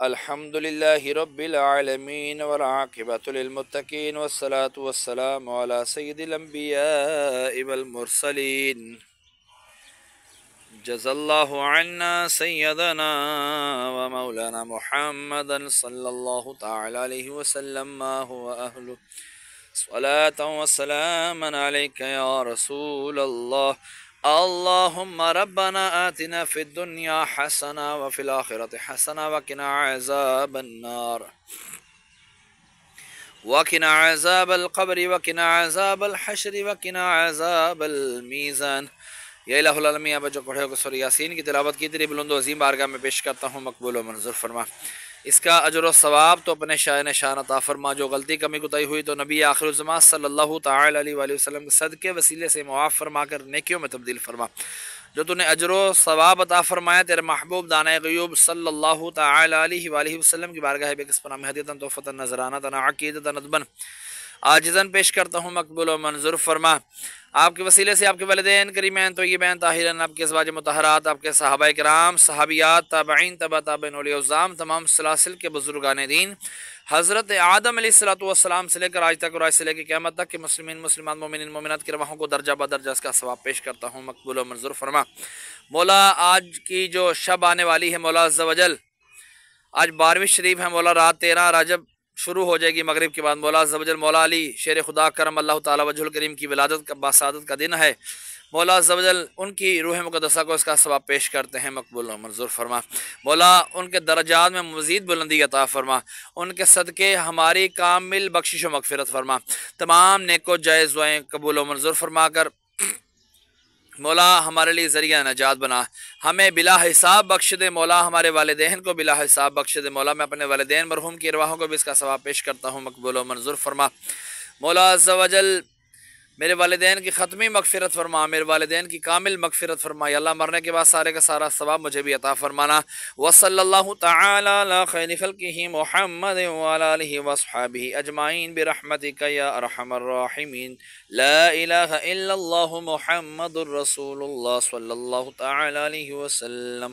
الحمد لله رب العالمين والعاقبة للمتقين والصلاة والسلام على سيد الأنبياء والمرسلين جزا الله عنا سيدنا ومولانا محمدا صلى الله تعالى عليه وسلم ما هو أهله صلاة وسلاما عليك يا رسول الله. اللهم ربنا آتنا في الدنيا حسنة وفي الآخرة حسنة وقنا عذاب النار وقنا عذاب القبر وقنا عذاب الحشر وقنا عذاب الميزان. یا الہ العالمین، آپ جو پڑھے ہو سورہ یاسین کی تلاوت کی تیری بلند و عظیم بارگاہ میں پیش کرتا ہوں، مقبول و منظور فرما. اس کا اجر و ثواب تو اپنے شاہ نشان عطا فرما. جو غلطی کمی کوتاہی ہوئی تو نبی آخر الزمان صلی اللہ تعالی علیہ وآلہ وسلم کے صدقے وسیلے سے معاف فرما کر نیکیوں میں تبدیل فرما. جو تو نے اجر و ثواب عطا فرمایا تیرے محبوب دانۂ غیوب صلی اللہ تعالی علیہ وآلہ وسلم کی بارگاہ بے کس پناہ میں ہدیتاً تحفتاً نذرانۃً عقیدتاً ندباً عاجزاً پیش کرتا ہوں، مقبول و منظور فرما. آپ کے وسیلے سے آپ کے والدین کریمین طیبین طاہرین، آپ کے ازواج مطہرات، آپ کے صحابہ کرام، صحابیات، تابعین، تبع تابعین، اولیاء العظام، تمام سلاسل کے بزرگان دین، حضرت آدم علیہ السلام سے لے کر آج تک اور آج سے لے کے قیامت تک کے مسلمین مسلمات مومنین مومنات کی رواحوں کو درجہ بدرجہ اس کا ثواب پیش کرتا ہوں، مقبول و منظور فرما. مولا آج کی جو شب آنے والی ہے مولا عز و جل، آج 12ویں شریف ہے مولا، رات 13 رجب شروع ہو جائے گی مغرب کے بعد. مولا عز و جل مولا علی شیر خدا کرم اللہ تعالی وجہ الکریم کی ولادت کا باسعادت کا دن ہے. مولا عز و جل ان کی روح مقدسہ کو اس کا ثواب پیش کرتے ہیں، مقبول و منظور فرما. مولا ان کے درجات میں مزید بلندی عطا فرما، ان کے صدقے ہماری کامل بخشش و مغفرت فرما. تمام نیک و جائز دعائیں قبول و منظور فرما کر مولا ہمارے لیے ذریعہ نجات بنا، ہمیں بلا حساب بخش دے. مولا ہمارے والدین کو بلا حساب بخش دے. مولا میں اپنے والدین مرحوم کی ارواحوں کو بھی اس کا ثواب پیش کرتا ہوں، مقبول و منظور فرما. مولا عز و جل میرے والدین کی ختمی مغفرت فرما، میرے والدین کی کامل مغفرت فرما. یا اللہ مرنے کے بعد سارے کا سارا ثواب مجھے بھی عطا فرمانا. وصلی اللہ تعالی علی خیر خلقہ محمد وعلی آلہ واصحابہ اجمعین برحمتک یا ارحم الراحمین. لا الہ الا اللہ محمد الرسول اللہ صلی اللہ تعالی علیہ وسلم.